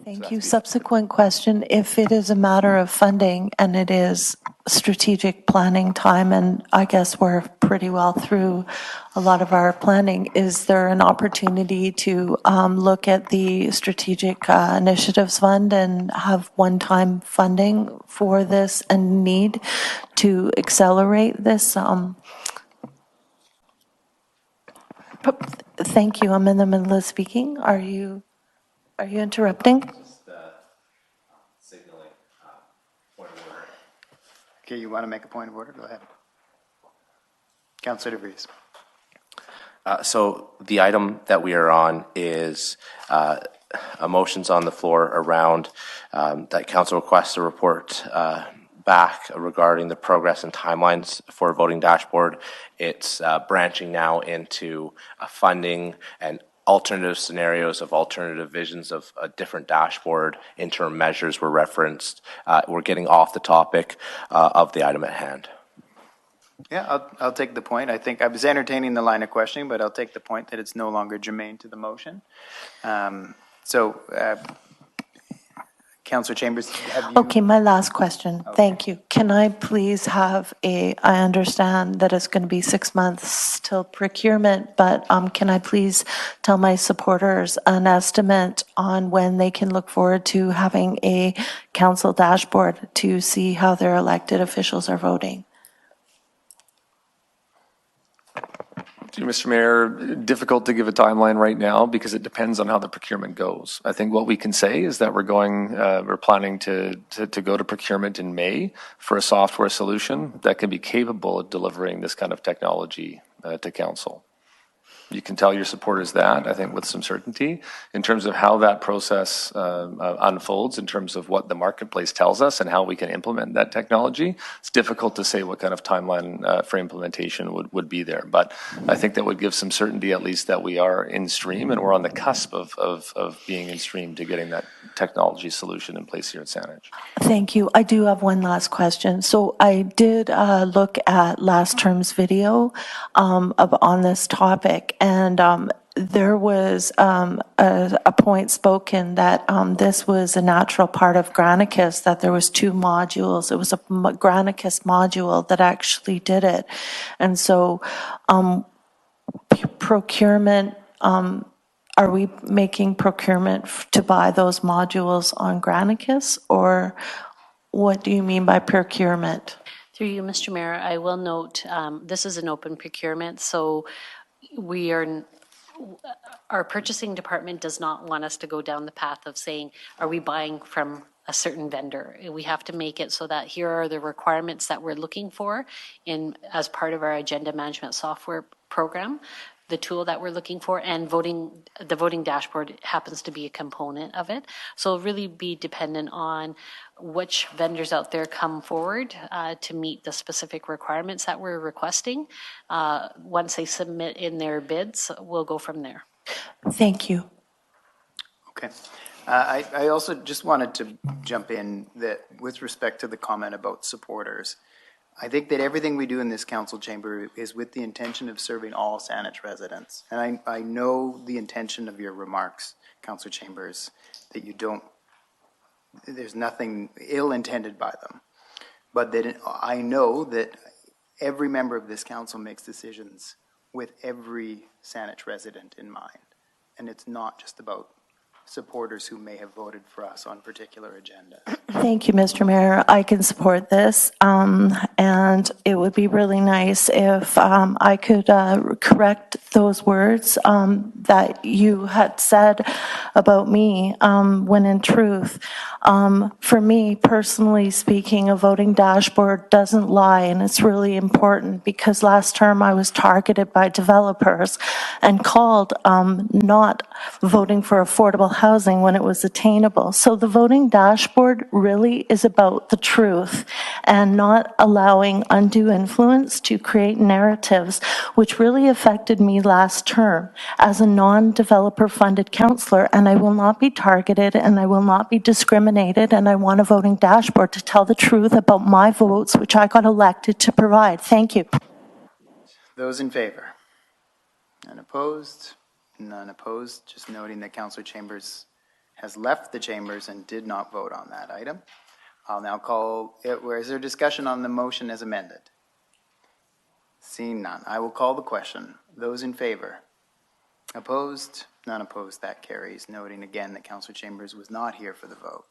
Thank you. Subsequent question, if it is a matter of funding and it is strategic planning time, and I guess we're pretty well through a lot of our planning, is there an opportunity to look at the Strategic Initiatives Fund and have one-time funding for this and need to accelerate this? Thank you. I'm in the middle of speaking. Are you interrupting? Signaling point of order. Okay, you want to make a point of order? Go ahead. Councillor DeVries. So the item that we are on is a motions on the floor around that council requests a report back regarding the progress and timelines for a voting dashboard. It's branching now into funding and alternative scenarios of alternative visions of a different dashboard. Interim measures were referenced. We're getting off the topic of the item at hand. Yeah, I'll take the point. I think I was entertaining the line of questioning, but I'll take the point that it's no longer germane to the motion. Councillor Chambers, have you... Okay, my last question. Okay. Thank you. Can I please have I understand that it's going to be 6 months till procurement, but can I please tell my supporters an estimate on when they can look forward to having a council dashboard to see how their elected officials are voting? Mr. Mayor, difficult to give a timeline right now because it depends on how the procurement goes. I think what we can say is that we're planning to go to procurement in May for a software solution that can be capable of delivering this kind of technology to council. You can tell your supporters that, I think, with some certainty. In terms of how that process unfolds, in terms of what the marketplace tells us and how we can implement that technology, it's difficult to say what kind of timeline for implementation would be there. But I think that would give some certainty, at least, that we are in stream and we're on the cusp of being in stream to getting that technology solution in place here at Saanich. Thank you. I do have one last question. So I did look at last term's video on this topic, and there was a point spoken that this was a natural part of Granicus, that there was 2 modules. It was a Granicus module that actually did it. And so procurement, are we making procurement to buy those modules on Granicus, or what do you mean by procurement? Through you, Mr. Mayor, I will note this is an open procurement, so our purchasing department does not want us to go down the path of saying, are we buying from a certain vendor? We have to make it so that here are the requirements that we're looking for as part of our agenda management software program, the tool that we're looking for, and the voting dashboard happens to be a component of it. So it'll really be dependent on which vendors out there come forward to meet the specific requirements that we're requesting. Once they submit in their bids, we'll go from there. Thank you. Okay. I also just wanted to jump in that with respect to the comment about supporters, I think that everything we do in this council chamber is with the intention of serving all Saanich residents. And I know the intention of your remarks, Councillor Chambers, that you don't, there's nothing ill-intended by them. But that I know that every member of this council makes decisions with every Saanich resident in mind. And it's not just about supporters who may have voted for us on particular agendas. Thank you, Mr. Mayor. I can support this, and it would be really nice if I could correct those words that you had said about me, when in truth, for me, personally speaking, a voting dashboard doesn't lie, and it's really important because last term I was targeted by developers and called not voting for affordable housing when it was attainable. So the voting dashboard really is about the truth and not allowing undue influence to create narratives, which really affected me last term as a non-developer funded councillor. And I will not be targeted and I will not be discriminated, and I want a voting dashboard to tell the truth about my votes, which I got elected to provide. Thank you. Those in favor? None opposed? None opposed. Just noting that Councillor Chambers has left the chambers and did not vote on that item. I'll now call, is there discussion on the motion as amended? Seeing none, I will call the question. Those in favor? Opposed? None opposed, that carries. Noting again that Councillor Chambers was not here for the vote.